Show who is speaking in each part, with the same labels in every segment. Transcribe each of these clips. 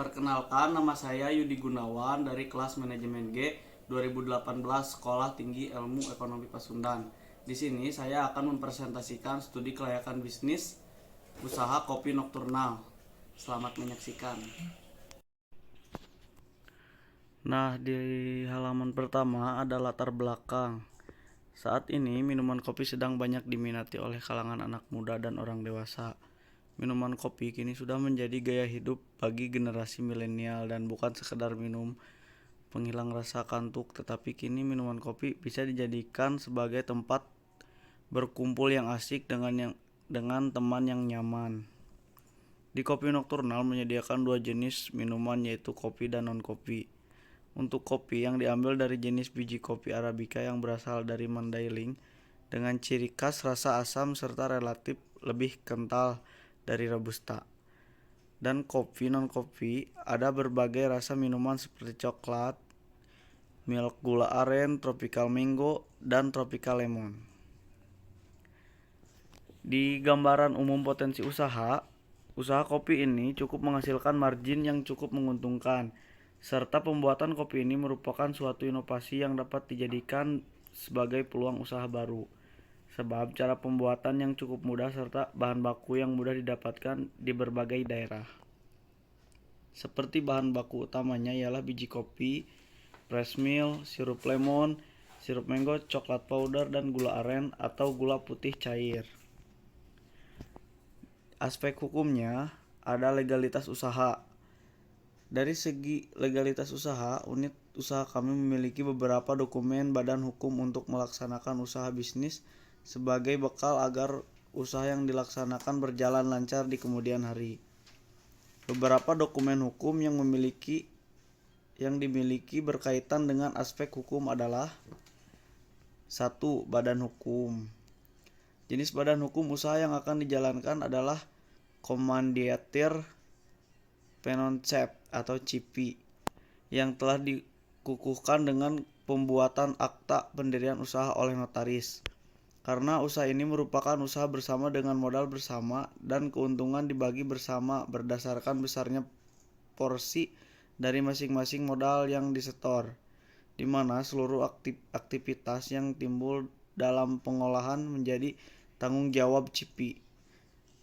Speaker 1: Perkenalkan, nama saya Yudi Gunawan dari kelas Manajemen G 2018 Sekolah Tinggi Ilmu Ekonomi Pasundan. Di sini saya akan mempresentasikan studi kelayakan bisnis usaha kopi nokturnal. Selamat menyaksikan. Nah, di halaman pertama ada latar belakang. Saat ini minuman kopi sedang banyak diminati oleh kalangan anak muda dan orang dewasa. Minuman kopi kini sudah menjadi gaya hidup bagi generasi milenial dan bukan sekedar minum penghilang rasa kantuk, tetapi kini minuman kopi bisa dijadikan sebagai tempat berkumpul yang asik dengan teman yang nyaman. Di Kopi Nokturnal menyediakan dua jenis minuman, yaitu kopi dan non-kopi. Untuk kopi yang diambil dari jenis biji kopi Arabica yang berasal dari Mandailing dengan ciri khas rasa asam serta relatif lebih kental dari Robusta. Dan kopi non-kopi ada berbagai rasa minuman seperti coklat, milk, gula aren, tropical mango, dan tropical lemon. Di gambaran umum potensi usaha kopi ini cukup menghasilkan margin yang cukup menguntungkan, serta pembuatan kopi ini merupakan suatu inovasi yang dapat dijadikan sebagai peluang usaha baru. Sebab cara pembuatan yang cukup mudah serta bahan baku yang mudah didapatkan di berbagai daerah. Seperti bahan baku utamanya ialah biji kopi, press mill, sirup lemon, sirup mango, coklat powder, dan gula aren atau gula putih cair. Aspek hukumnya ada legalitas usaha. Dari segi legalitas usaha, unit usaha kami memiliki beberapa dokumen badan hukum untuk melaksanakan usaha bisnis sebagai bekal agar usaha yang dilaksanakan berjalan lancar di kemudian hari. Beberapa dokumen hukum yang dimiliki berkaitan dengan aspek hukum adalah 1. Badan hukum. Jenis badan hukum usaha yang akan dijalankan adalah Kommandiatir Penonsep atau CIPI yang telah dikukuhkan dengan pembuatan akta pendirian usaha oleh notaris. Karena usaha ini merupakan usaha bersama dengan modal bersama dan keuntungan dibagi bersama berdasarkan besarnya porsi dari masing-masing modal yang disetor, di mana seluruh aktivitas yang timbul dalam pengolahan menjadi tanggung jawab CIPI.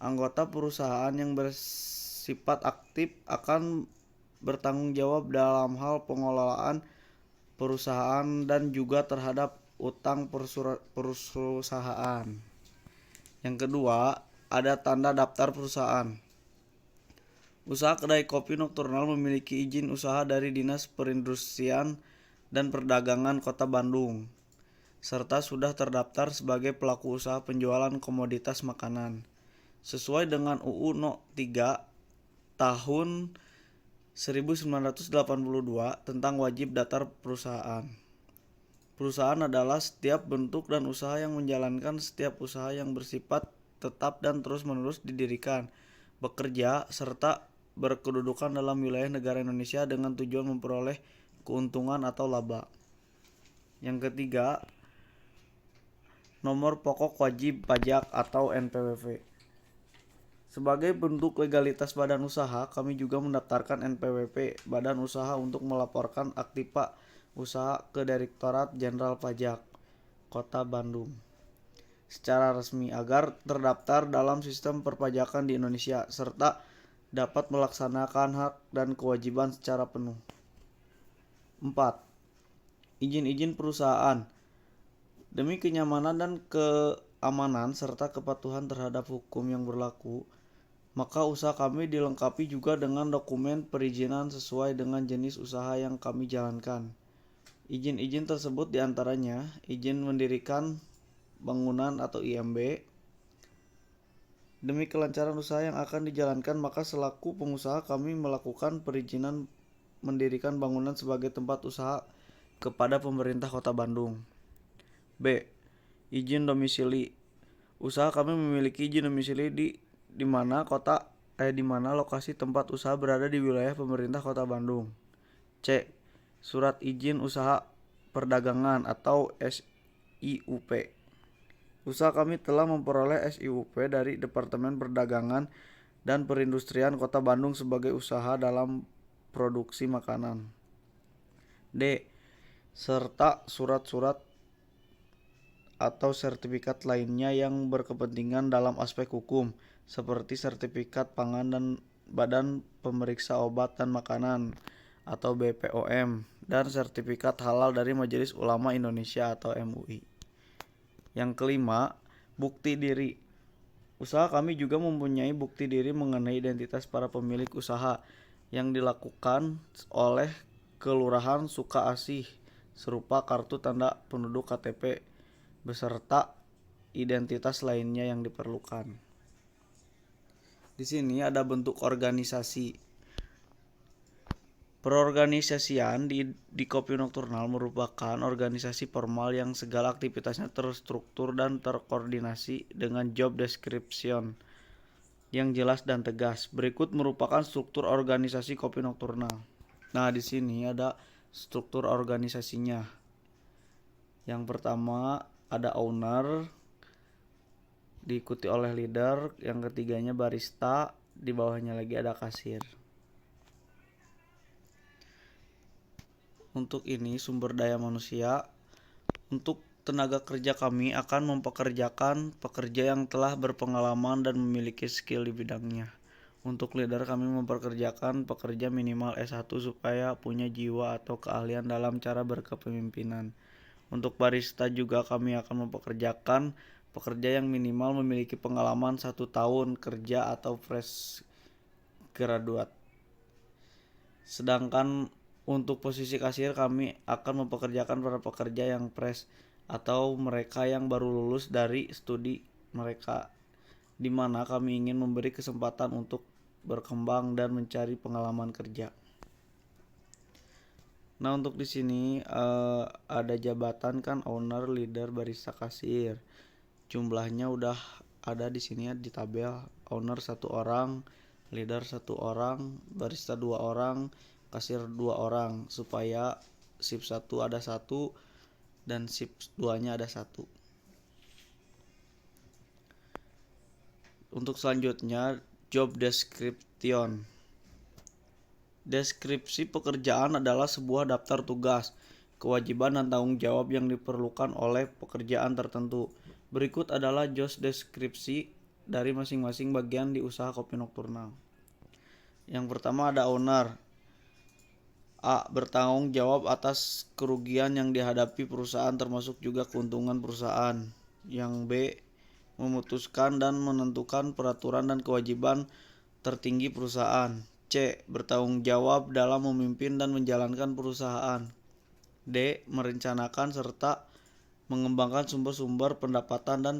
Speaker 1: Anggota perusahaan yang bersifat aktif akan bertanggung jawab dalam hal pengelolaan perusahaan dan juga terhadap utang perusahaan. Yang kedua, ada tanda daftar perusahaan. Usaha kedai kopi nokturnal memiliki izin usaha dari Dinas Perindustrian dan Perdagangan Kota Bandung, serta sudah terdaftar sebagai pelaku usaha penjualan komoditas makanan, sesuai dengan UU No. 3 Tahun 1982 tentang wajib daftar perusahaan. Perusahaan adalah setiap bentuk dan usaha yang menjalankan setiap usaha yang bersifat tetap dan terus-menerus didirikan, bekerja, serta berkedudukan dalam wilayah negara Indonesia dengan tujuan memperoleh keuntungan atau laba. Yang ketiga, nomor pokok wajib pajak atau NPWP. Sebagai bentuk legalitas badan usaha, kami juga mendaftarkan NPWP badan usaha untuk melaporkan aktiva usaha ke Direktorat Jenderal Pajak Kota Bandung secara resmi agar terdaftar dalam sistem perpajakan di Indonesia serta dapat melaksanakan hak dan kewajiban secara penuh. 4. Izin perusahaan. Demi kenyamanan dan keamanan serta kepatuhan terhadap hukum yang berlaku, maka usaha kami dilengkapi juga dengan dokumen perizinan sesuai dengan jenis usaha yang kami jalankan. Izin tersebut diantaranya izin mendirikan bangunan atau IMB. Demi kelancaran usaha yang akan dijalankan, maka selaku pengusaha kami melakukan perizinan mendirikan bangunan sebagai tempat usaha kepada pemerintah Kota Bandung. B. Izin domisili. Usaha kami memiliki izin domisili di mana lokasi tempat usaha berada di wilayah pemerintah Kota Bandung. C. Surat izin usaha perdagangan atau SIUP. Usaha kami telah memperoleh SIUP dari Departemen Perdagangan dan Perindustrian Kota Bandung sebagai usaha dalam produksi makanan. D. Serta surat-surat atau sertifikat lainnya yang berkepentingan dalam aspek hukum, seperti sertifikat pangan dan Badan Pemeriksa Obat dan Makanan atau BPOM dan sertifikat halal dari Majelis Ulama Indonesia atau MUI. Yang kelima, bukti diri. Usaha kami juga mempunyai bukti diri mengenai identitas para pemilik usaha yang dilakukan oleh Kelurahan Sukaasih serupa kartu tanda penduduk KTP beserta identitas lainnya yang diperlukan. Di sini ada bentuk organisasi. Perorganisasian di Kopi Nokturnal merupakan organisasi formal yang segala aktivitasnya terstruktur dan terkoordinasi dengan job description yang jelas dan tegas. Berikut merupakan struktur organisasi Kopi Nokturnal. Nah, di sini ada struktur organisasinya. Yang pertama ada owner, diikuti oleh leader, yang ketiganya barista, di bawahnya lagi ada kasir. Untuk ini sumber daya manusia, untuk tenaga kerja kami akan mempekerjakan pekerja yang telah berpengalaman dan memiliki skill di bidangnya. Untuk leader kami mempekerjakan pekerja minimal S1 supaya punya jiwa atau keahlian dalam cara berkepemimpinan. Untuk barista juga kami akan mempekerjakan pekerja yang minimal memiliki pengalaman 1 tahun kerja atau fresh graduate. Sedangkan untuk posisi kasir kami akan mempekerjakan para pekerja yang fresh atau mereka yang baru lulus dari studi mereka, di mana kami ingin memberi kesempatan untuk berkembang dan mencari pengalaman kerja. Nah, untuk di sini ada jabatan kan, owner, leader, barista, kasir. Jumlahnya udah ada di sini ya di tabel. Owner 1 orang, leader 1 orang, barista 2 orang, kasir 2 orang, supaya shift 1 ada 1 dan shift 2-nya ada 1. Untuk selanjutnya job description. Deskripsi pekerjaan adalah sebuah daftar tugas, kewajiban dan tanggung jawab yang diperlukan oleh pekerjaan tertentu. Berikut adalah job deskripsi dari masing-masing bagian di usaha Kopi Nokturnal. Yang pertama ada owner. A. Bertanggung jawab atas kerugian yang dihadapi perusahaan termasuk juga keuntungan perusahaan. Yang B. Memutuskan dan menentukan peraturan dan kewajiban tertinggi perusahaan. C. Bertanggung jawab dalam memimpin dan menjalankan perusahaan. D. Merencanakan serta mengembangkan sumber-sumber pendapatan dan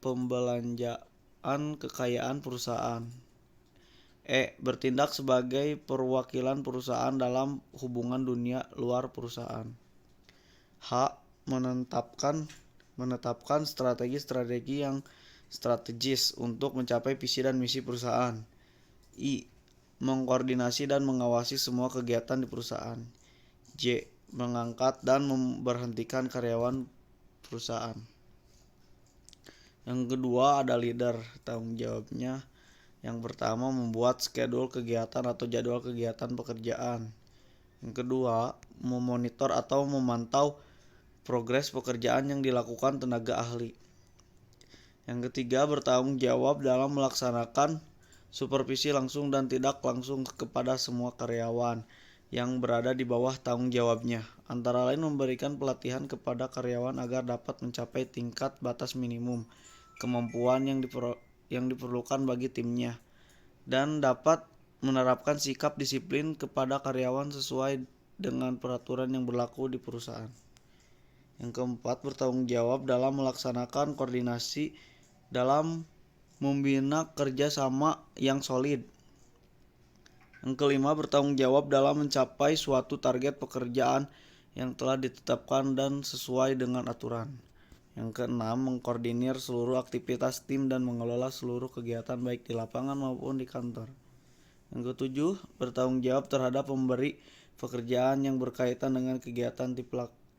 Speaker 1: pembelanjaan kekayaan perusahaan. E. Bertindak sebagai perwakilan perusahaan dalam hubungan dunia luar perusahaan. H. Menetapkan strategi-strategi yang strategis untuk mencapai visi dan misi perusahaan. I. Mengkoordinasi dan mengawasi semua kegiatan di perusahaan. J. Mengangkat dan memberhentikan karyawan perusahaan. Yang kedua ada leader. Tanggung jawabnya yang pertama membuat schedule kegiatan atau jadwal kegiatan pekerjaan. Yang kedua memonitor atau memantau progres pekerjaan yang dilakukan tenaga ahli. Yang ketiga bertanggung jawab dalam melaksanakan supervisi langsung dan tidak langsung kepada semua karyawan yang berada di bawah tanggung jawabnya, antara lain memberikan pelatihan kepada karyawan agar dapat mencapai tingkat batas minimum kemampuan yang diperlukan bagi timnya, dan dapat menerapkan sikap disiplin kepada karyawan sesuai dengan peraturan yang berlaku di perusahaan. Yang keempat, bertanggung jawab dalam melaksanakan koordinasi dalam membina kerjasama yang solid. Yang kelima, bertanggung jawab dalam mencapai suatu target pekerjaan yang telah ditetapkan dan sesuai dengan aturan. Yang keenam, mengkoordinir seluruh aktivitas tim dan mengelola seluruh kegiatan baik di lapangan maupun di kantor. Yang ketujuh, bertanggung jawab terhadap pemberi pekerjaan yang berkaitan dengan kegiatan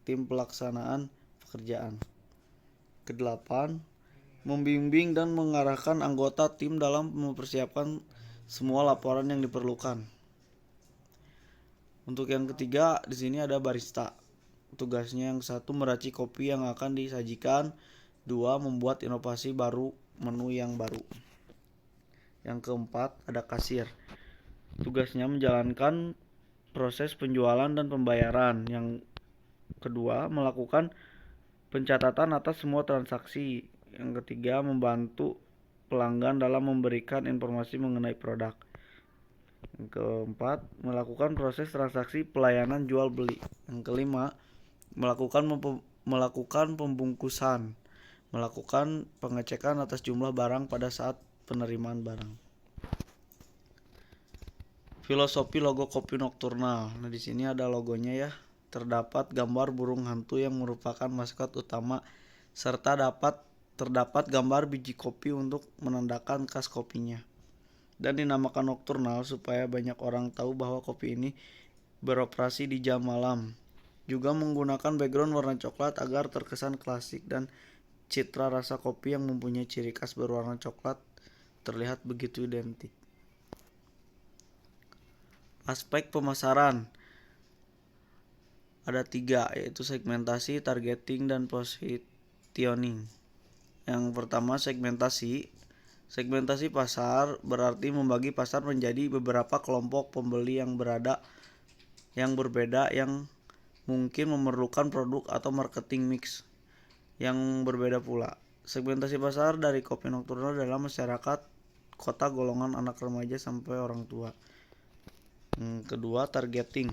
Speaker 1: tim pelaksanaan pekerjaan. Kedelapan, membimbing dan mengarahkan anggota tim dalam mempersiapkan semua laporan yang diperlukan. Untuk yang ketiga, di sini ada barista. Tugasnya yang satu meracik kopi yang akan disajikan, dua membuat inovasi baru, menu yang baru. Yang keempat, ada kasir. Tugasnya menjalankan proses penjualan dan pembayaran. Yang kedua, melakukan pencatatan atas semua transaksi. Yang ketiga, membantu pelanggan dalam memberikan informasi mengenai produk. Yang keempat, melakukan proses transaksi pelayanan jual beli. Yang kelima, melakukan pembungkusan, melakukan pengecekan atas jumlah barang pada saat penerimaan barang. Filosofi logo kopi nokturnal. Nah, di sini ada logonya ya. Terdapat gambar burung hantu yang merupakan maskot utama serta terdapat gambar biji kopi untuk menandakan khas kopinya. Dan dinamakan nokturnal supaya banyak orang tahu bahwa kopi ini beroperasi di jam malam. Juga menggunakan background warna coklat agar terkesan klasik dan citra rasa kopi yang mempunyai ciri khas berwarna coklat terlihat begitu identik. Aspek pemasaran ada 3, yaitu segmentasi, targeting, dan positioning. Yang pertama, segmentasi. Segmentasi pasar berarti membagi pasar menjadi beberapa kelompok pembeli yang berbeda yang mungkin memerlukan produk atau marketing mix yang berbeda pula. Segmentasi pasar dari kopi nokturnal adalah masyarakat kota golongan anak remaja sampai orang tua. Kedua, targeting.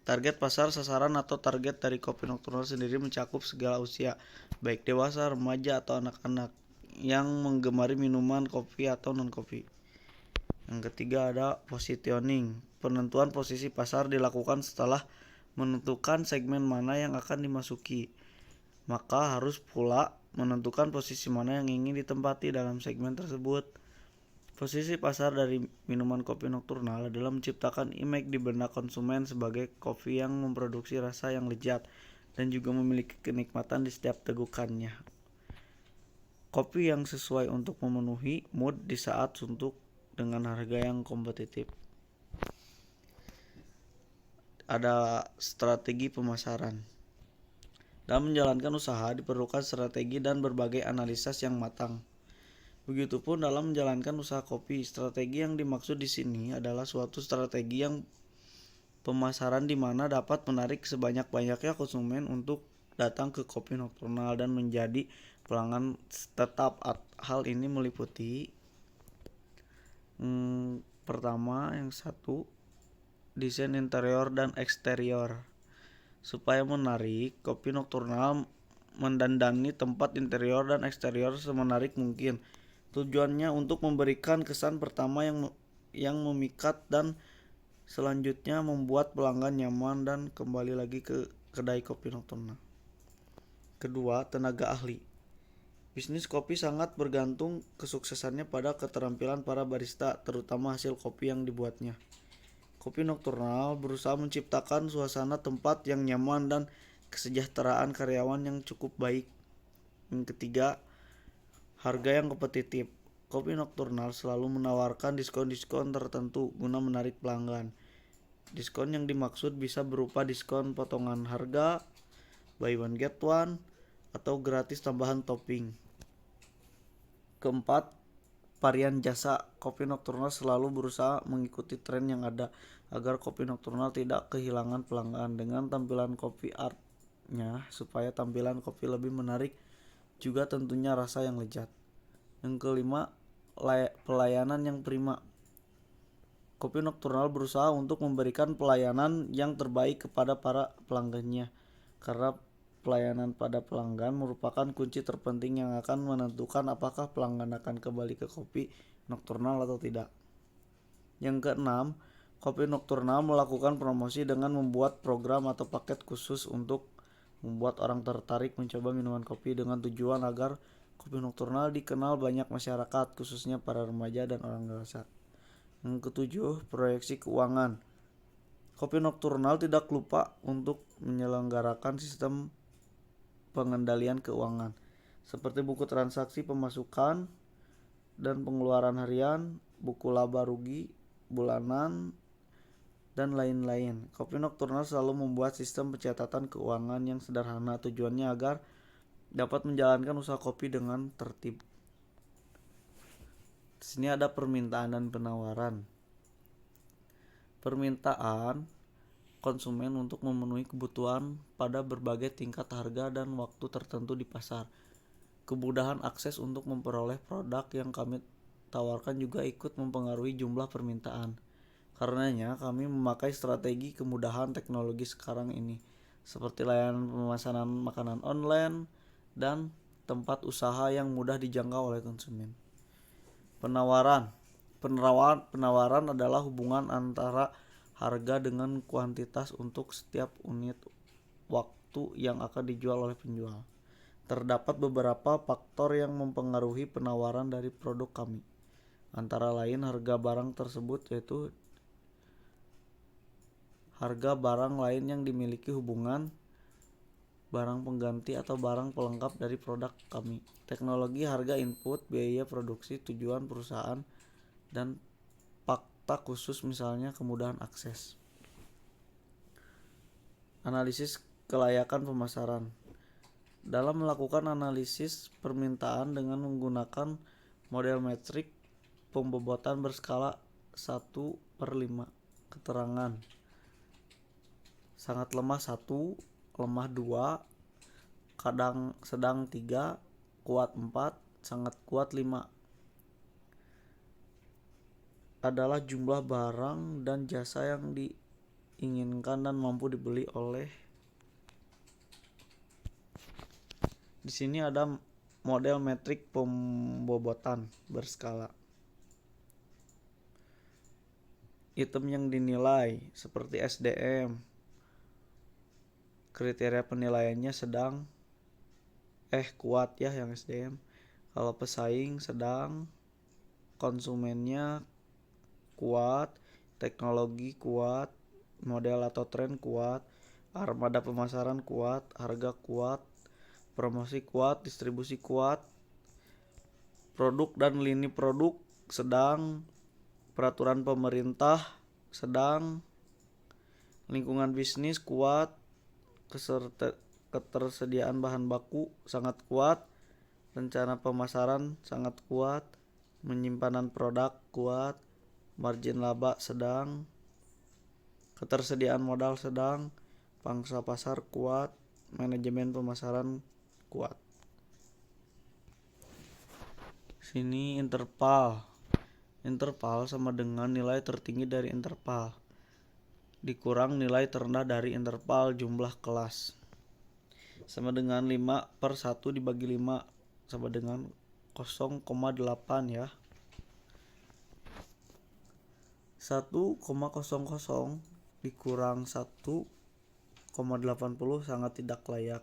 Speaker 1: Target pasar sasaran atau target dari kopi nokturnal sendiri mencakup segala usia, baik dewasa, remaja, atau anak-anak yang menggemari minuman kopi atau non-kopi. Yang ketiga ada positioning. Penentuan posisi pasar dilakukan setelah menentukan segmen mana yang akan dimasuki. Maka harus pula menentukan posisi mana yang ingin ditempati dalam segmen tersebut. Posisi pasar dari minuman kopi nokturnal adalah menciptakan image di benak konsumen sebagai kopi yang memproduksi rasa yang lezat dan juga memiliki kenikmatan di setiap tegukannya. Kopi yang sesuai untuk memenuhi mood di saat suntuk dengan harga yang kompetitif. Ada strategi pemasaran. Dalam menjalankan usaha diperlukan strategi dan berbagai analisis yang matang. Begitupun dalam menjalankan usaha kopi, strategi yang dimaksud di sini adalah suatu strategi yang pemasaran di mana dapat menarik sebanyak-banyaknya konsumen untuk datang ke kopi nokturnal dan menjadi pelanggan tetap. Hal ini meliputi pertama, yang satu, desain interior dan eksterior. Supaya menarik, kopi nokturnal mendandani tempat interior dan eksterior semenarik mungkin. Tujuannya untuk memberikan kesan pertama yang memikat dan selanjutnya membuat pelanggan nyaman dan kembali lagi ke kedai kopi nokturnal. Kedua, tenaga ahli. Bisnis kopi sangat bergantung kesuksesannya pada keterampilan para barista, terutama hasil kopi yang dibuatnya. Kopi nokturnal berusaha menciptakan suasana tempat yang nyaman dan kesejahteraan karyawan yang cukup baik. Yang ketiga, harga yang kompetitif. Kopi nokturnal selalu menawarkan diskon-diskon tertentu guna menarik pelanggan. Diskon yang dimaksud bisa berupa diskon potongan harga, buy one get one, atau gratis tambahan topping. Keempat, varian jasa. Kopi nokturnal selalu berusaha mengikuti tren yang ada agar kopi nokturnal tidak kehilangan pelanggan dengan tampilan kopi art-nya supaya tampilan kopi lebih menarik, juga tentunya rasa yang lezat. Yang kelima, pelayanan yang prima. Kopi nokturnal berusaha untuk memberikan pelayanan yang terbaik kepada para pelanggannya, karena pelayanan pada pelanggan merupakan kunci terpenting yang akan menentukan apakah pelanggan akan kembali ke kopi nokturnal atau tidak. Yang keenam, kopi nokturnal melakukan promosi dengan membuat program atau paket khusus untuk membuat orang tertarik mencoba minuman kopi dengan tujuan agar kopi nokturnal dikenal banyak masyarakat, khususnya para remaja dan orang dewasa. Yang ketujuh, proyeksi keuangan. Kopi nokturnal tidak lupa untuk menyelenggarakan sistem pengendalian keuangan, seperti buku transaksi pemasukan dan pengeluaran harian, buku laba rugi bulanan, dan lain-lain. Kopi Nocturnal selalu membuat sistem pencatatan keuangan yang sederhana, tujuannya agar dapat menjalankan usaha kopi dengan tertib. Di sini ada permintaan dan penawaran. Permintaan konsumen untuk memenuhi kebutuhan pada berbagai tingkat harga dan waktu tertentu di pasar. Kemudahan akses untuk memperoleh produk yang kami tawarkan juga ikut mempengaruhi jumlah permintaan. Karenanya, kami memakai strategi kemudahan teknologi sekarang ini, seperti layanan pemesanan makanan online dan tempat usaha yang mudah dijangkau oleh konsumen. Penawaran adalah hubungan antara harga dengan kuantitas untuk setiap unit waktu yang akan dijual oleh penjual. Terdapat beberapa faktor yang mempengaruhi penawaran dari produk kami. Antara lain harga barang tersebut, yaitu harga barang lain yang dimiliki hubungan barang pengganti atau barang pelengkap dari produk kami. Teknologi, harga input, biaya produksi, tujuan perusahaan, dan fakta khusus misalnya kemudahan akses. Analisis kelayakan pemasaran. Dalam melakukan analisis permintaan dengan menggunakan model metrik pembobotan berskala 1/5, keterangan sangat lemah 1, lemah 2, sedang 3, kuat 4, sangat kuat 5 adalah jumlah barang dan jasa yang diinginkan dan mampu dibeli oleh. Di sini ada model metrik pembobotan berskala. Item yang dinilai seperti SDM. Kriteria penilaiannya sedang kuat ya yang SDM. Kalau pesaing sedang, konsumennya kuat, teknologi kuat, model atau tren kuat, armada pemasaran kuat, harga kuat, promosi kuat, distribusi kuat, produk dan lini produk sedang, peraturan pemerintah sedang, lingkungan bisnis kuat, ketersediaan bahan baku sangat kuat, rencana pemasaran sangat kuat, penyimpanan produk kuat, margin laba sedang, ketersediaan modal sedang, pangsa pasar kuat, manajemen pemasaran kuat. Sini interval. Interval sama dengan nilai tertinggi dari interval dikurang nilai terendah dari interval jumlah kelas, sama dengan 5/1 dibagi 5 sama dengan 0,8 ya. 1,00 dikurang 1,80 sangat tidak layak.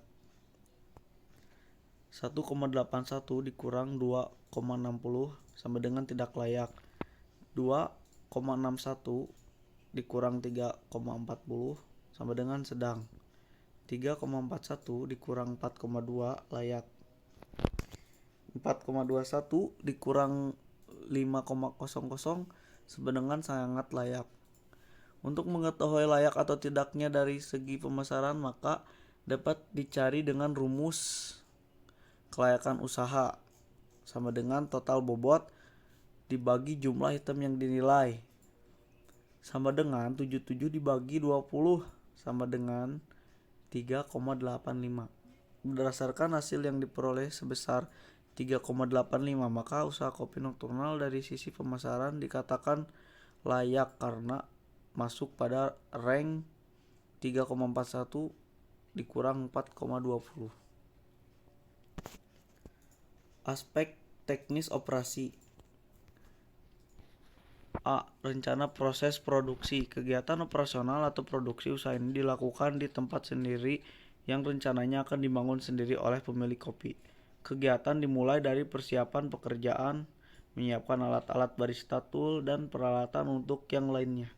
Speaker 1: 1,81 dikurang 2,60 sama dengan tidak layak. 2,61 dikurang 3,40 sama dengan sedang. 3,41 dikurang 4,2 layak. 4,21 dikurang 5,00 sama dengan sangat layak. Untuk mengetahui layak atau tidaknya dari segi pemasaran, maka dapat dicari dengan rumus kelayakan usaha sama dengan total bobot dibagi jumlah item yang dinilai, sama dengan 77 dibagi 20 sama dengan 3,85. Berdasarkan hasil yang diperoleh sebesar 3,85, maka usaha Kopi Nocturnal dari sisi pemasaran dikatakan layak karena masuk pada rank 3,41 dikurang 4,20. Aspek teknis operasi. A. Rencana proses produksi. Kegiatan operasional atau produksi usaha ini dilakukan di tempat sendiri yang rencananya akan dibangun sendiri oleh pemilik kopi. Kegiatan dimulai dari persiapan pekerjaan, menyiapkan alat-alat barista tool, dan peralatan untuk yang lainnya.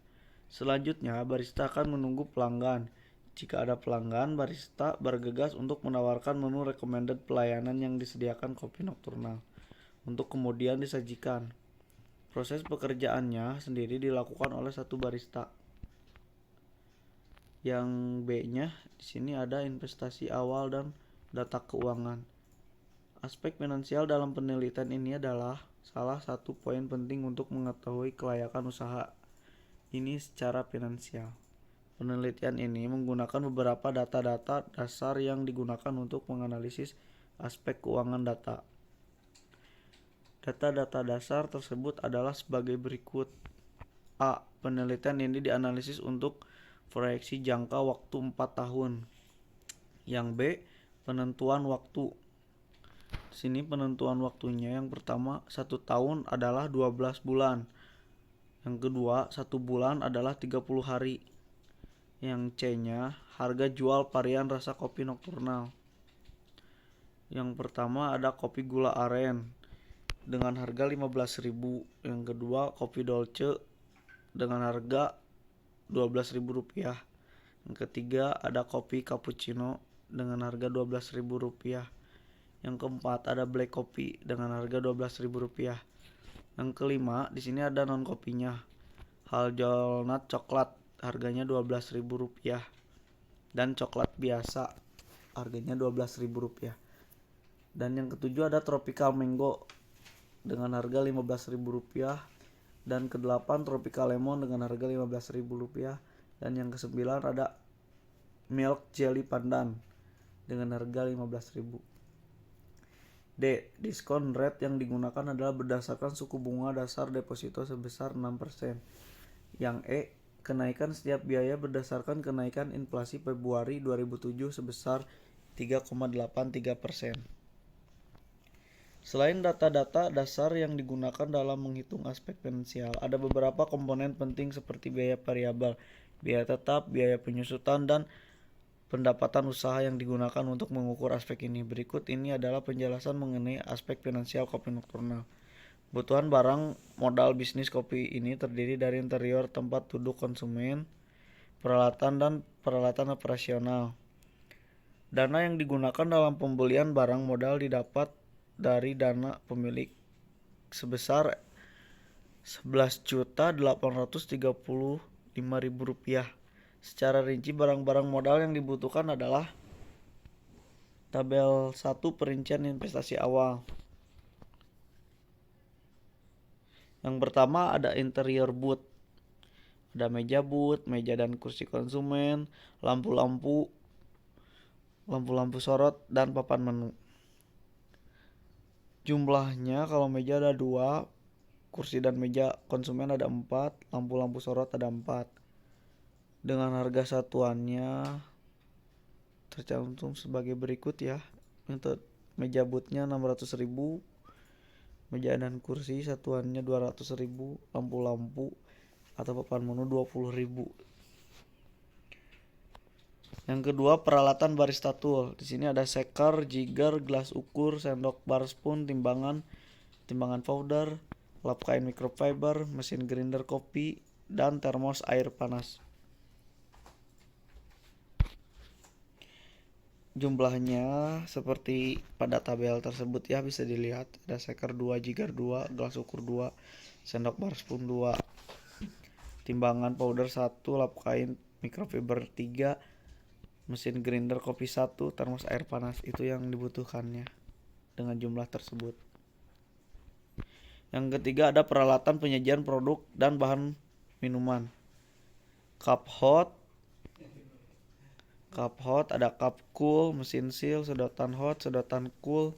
Speaker 1: Selanjutnya, barista akan menunggu pelanggan. Jika ada pelanggan, barista bergegas untuk menawarkan menu recommended pelayanan yang disediakan Kopi Nocturnal untuk kemudian disajikan. Proses pekerjaannya sendiri dilakukan oleh satu barista. Yang B-nya di sini ada investasi awal dan data keuangan. Aspek finansial dalam penelitian ini adalah salah satu poin penting untuk mengetahui kelayakan usaha ini secara finansial. Penelitian ini menggunakan beberapa data-data dasar yang digunakan untuk menganalisis aspek keuangan data. Data-data dasar tersebut adalah sebagai berikut. A. Penelitian ini dianalisis untuk proyeksi jangka waktu 4 tahun. Yang B. Penentuan waktu. Di sini penentuan waktunya yang pertama 1 tahun adalah 12 bulan. Yang kedua 1 bulan adalah 30 hari. Yang C-nya harga jual varian rasa kopi nokturnal. Yang pertama ada kopi gula aren dengan harga 15.000. Yang kedua kopi dolce dengan harga Rp12.000. Yang ketiga ada kopi cappuccino dengan harga Rp12.000. Yang keempat ada black coffee dengan harga Rp12.000. Yang kelima di sini ada non kopinya, hazelnut coklat harganya Rp12.000 dan coklat biasa harganya Rp12.000. Dan yang ketujuh ada tropical mango dengan harga Rp15.000 dan kedelapan tropical lemon dengan harga Rp15.000 dan yang kesembilan ada milk jelly pandan dengan harga Rp15.000. D. Diskon rate yang digunakan adalah berdasarkan suku bunga dasar deposito sebesar 6%. Yang E. Kenaikan setiap biaya berdasarkan kenaikan inflasi Februari 2007 sebesar 3,83%. Selain data-data dasar yang digunakan dalam menghitung aspek finansial, ada beberapa komponen penting seperti biaya variabel, biaya tetap, biaya penyusutan, dan pendapatan usaha yang digunakan untuk mengukur aspek ini. Berikut ini adalah penjelasan mengenai aspek finansial kopi nokturnal. Kebutuhan barang modal bisnis kopi ini terdiri dari interior tempat duduk konsumen, peralatan, dan peralatan operasional. Dana yang digunakan dalam pembelian barang modal didapat dari dana pemilik sebesar Rp11.835.000. Secara rinci barang-barang modal yang dibutuhkan adalah tabel 1 perincian investasi awal. Yang pertama ada interior booth. Ada meja booth, meja dan kursi konsumen, lampu-lampu sorot, dan papan menu. Jumlahnya kalau meja ada 2, kursi dan meja konsumen ada 4, lampu-lampu sorot ada 4. Dengan harga satuannya tercantum sebagai berikut ya. Untuk meja boothnya 600.000, meja dan kursi satuannya 200.000, lampu-lampu atau papan menu 20.000. Yang kedua peralatan barista tool. Di sini ada shaker, jigger, gelas ukur, sendok bar spoon, timbangan powder, lap kain microfiber, mesin grinder kopi, dan termos air panas. Jumlahnya seperti pada tabel tersebut ya, bisa dilihat ada shaker 2, jigger 2, gelas ukur 2, sendok bar spoon 2, timbangan powder 1, lap kain microfiber 3, mesin grinder kopi 1, termos air panas. Itu yang dibutuhkannya dengan jumlah tersebut. Yang ketiga ada peralatan penyajian produk dan bahan minuman. Cup hot, ada cup cool, mesin seal, sedotan hot, sedotan cool,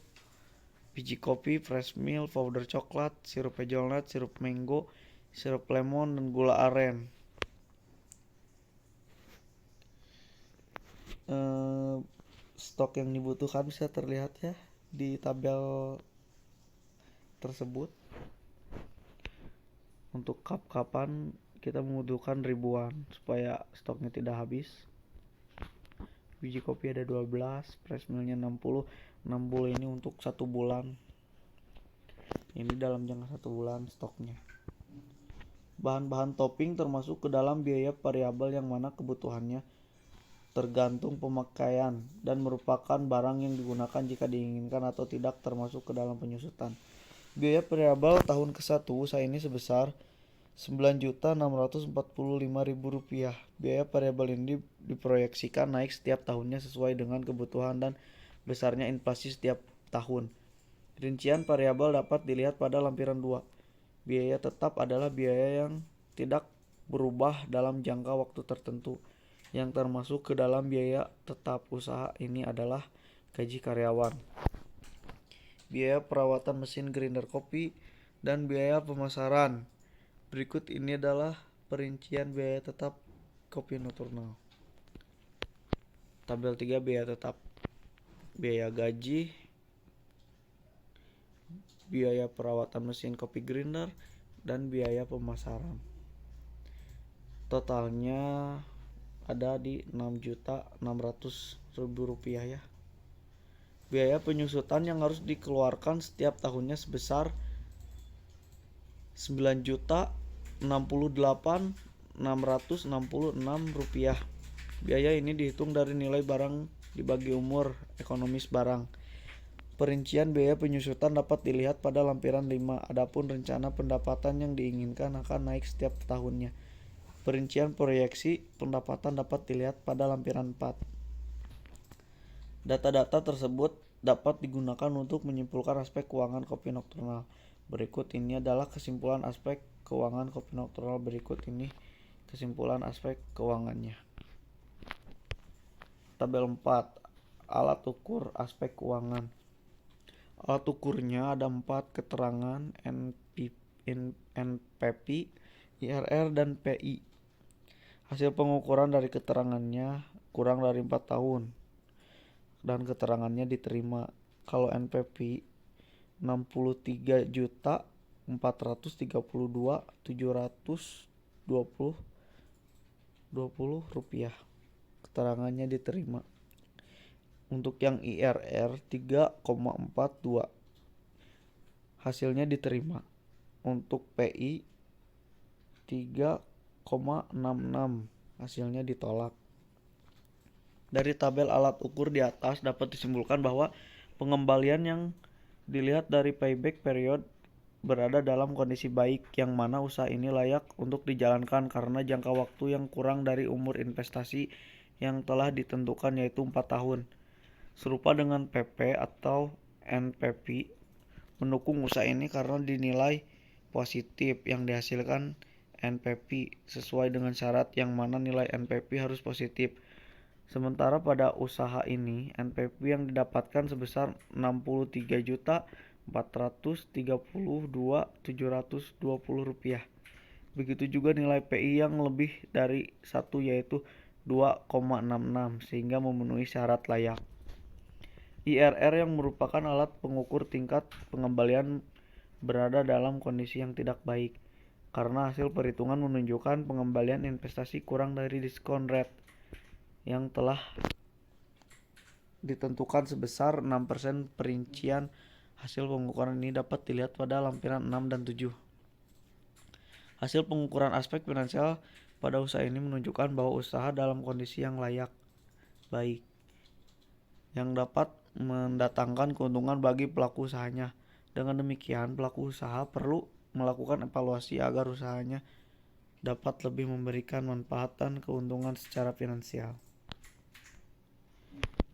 Speaker 1: biji kopi, fresh milk, powder coklat, sirup hazelnut, sirup mango, sirup lemon, dan gula aren. Stok yang dibutuhkan bisa terlihat ya di tabel tersebut. Untuk cup-cupan kita membutuhkan ribuan supaya stoknya tidak habis. Biji kopi ada 12, fresh milknya 60 ini untuk 1 bulan. Ini dalam jangka 1 bulan stoknya. Bahan-bahan topping termasuk ke dalam biaya variabel yang mana kebutuhannya tergantung pemakaian dan merupakan barang yang digunakan jika diinginkan atau tidak termasuk ke dalam penyusutan. Biaya variabel tahun ke-1 usaha ini sebesar Rp9.645.000. Biaya variabel ini diproyeksikan naik setiap tahunnya sesuai dengan kebutuhan dan besarnya inflasi setiap tahun. Rincian variabel dapat dilihat pada lampiran 2. Biaya tetap adalah biaya yang tidak berubah dalam jangka waktu tertentu. Yang termasuk ke dalam biaya tetap usaha ini adalah gaji karyawan, biaya perawatan mesin grinder kopi, dan biaya pemasaran. Berikut ini adalah perincian biaya tetap kopi Nocturnal. Tabel 3 biaya tetap. Biaya gaji, biaya perawatan mesin kopi grinder, dan biaya pemasaran. Totalnya ada di Rp6.600.000 ya. Biaya penyusutan yang harus dikeluarkan setiap tahunnya sebesar Rp9.068.666. Biaya ini dihitung dari nilai barang dibagi umur ekonomis barang. Perincian biaya penyusutan dapat dilihat pada lampiran 5. Adapun rencana pendapatan yang diinginkan akan naik setiap tahunnya. Perincian proyeksi pendapatan dapat dilihat pada lampiran 4. Data-data tersebut dapat digunakan untuk menyimpulkan aspek keuangan kopi Nocturnal. Berikut ini adalah kesimpulan aspek keuangan kopi Nocturnal. Berikut ini kesimpulan aspek keuangannya. Tabel 4. Alat ukur aspek keuangan. Alat ukurnya ada 4 keterangan NPP, IRR, dan PI. Hasil pengukuran dari keterangannya kurang dari 4 tahun dan keterangannya diterima. Kalau NPP Rp63.432.720 keterangannya diterima. Untuk yang IRR 3,42 hasilnya diterima. Untuk PI 3,66 hasilnya ditolak. Dari tabel alat ukur di atas dapat disimpulkan bahwa pengembalian yang dilihat dari payback period berada dalam kondisi baik, yang mana usaha ini layak untuk dijalankan karena jangka waktu yang kurang dari umur investasi yang telah ditentukan, yaitu 4 tahun. Serupa dengan PP atau NPP, mendukung usaha ini karena dinilai positif yang dihasilkan NPP sesuai dengan syarat, yang mana nilai NPP harus positif. Sementara pada usaha ini, NPP yang didapatkan sebesar Rp63.432.720. Begitu juga nilai PI yang lebih dari 1, yaitu 2,66, sehingga memenuhi syarat layak. IRR yang merupakan alat pengukur tingkat pengembalian berada dalam kondisi yang tidak baik, karena hasil perhitungan menunjukkan pengembalian investasi kurang dari diskon rate yang telah ditentukan sebesar 6%. Perincian hasil pengukuran ini dapat dilihat pada lampiran 6 dan 7. Hasil pengukuran aspek finansial pada usaha ini menunjukkan bahwa usaha dalam kondisi yang layak baik, yang dapat mendatangkan keuntungan bagi pelaku usahanya. Dengan demikian, pelaku usaha perlu melakukan evaluasi agar usahanya dapat lebih memberikan manfaat dan keuntungan secara finansial.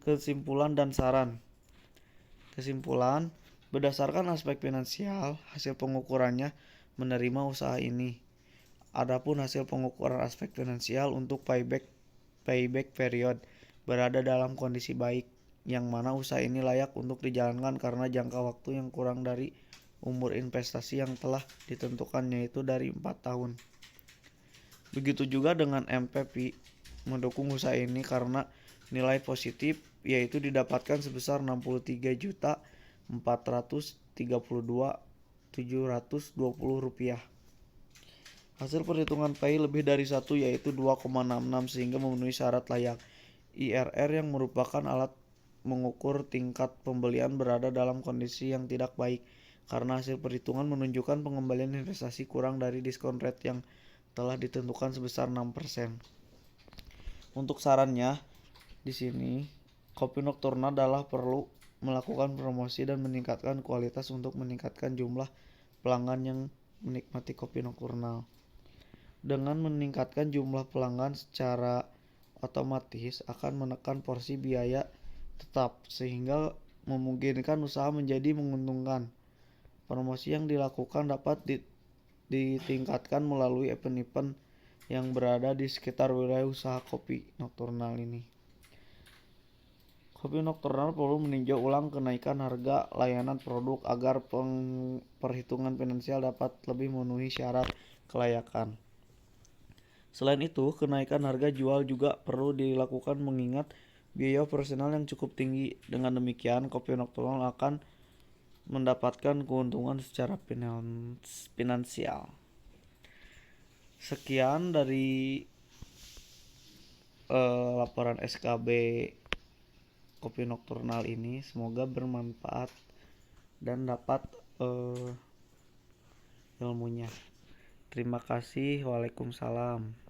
Speaker 1: Kesimpulan dan saran. Kesimpulan, berdasarkan aspek finansial, hasil pengukurannya menerima usaha ini. Adapun hasil pengukuran aspek finansial untuk payback period berada dalam kondisi baik, yang mana usaha ini layak untuk dijalankan karena jangka waktu yang kurang dari umur investasi yang telah ditentukan, yaitu dari 4 tahun. Begitu juga dengan MPP, mendukung usaha ini karena nilai positif, yaitu didapatkan sebesar Rp63.432.720. Hasil perhitungan PI lebih dari 1, yaitu 2,66, sehingga memenuhi syarat layak. IRR yang merupakan alat mengukur tingkat pembelian berada dalam kondisi yang tidak baik, karena hasil perhitungan menunjukkan pengembalian investasi kurang dari diskon rate yang telah ditentukan sebesar 6%. Untuk sarannya, di sini Kopi Nocturnal adalah perlu melakukan promosi dan meningkatkan kualitas untuk meningkatkan jumlah pelanggan yang menikmati Kopi Nocturnal. Dengan meningkatkan jumlah pelanggan secara otomatis akan menekan porsi biaya tetap sehingga memungkinkan usaha menjadi menguntungkan. Promosi yang dilakukan dapat ditingkatkan melalui event-event yang berada di sekitar wilayah usaha kopi nokturnal ini. Kopi nokturnal perlu meninjau ulang kenaikan harga layanan produk agar perhitungan finansial dapat lebih memenuhi syarat kelayakan. Selain itu, kenaikan harga jual juga perlu dilakukan mengingat biaya operasional yang cukup tinggi. Dengan demikian, kopi nokturnal akan mendapatkan keuntungan secara finansial. Sekian dari laporan SKB kopi nokturnal ini, semoga bermanfaat dan dapat ilmunya. Terima kasih. Waalaikumsalam.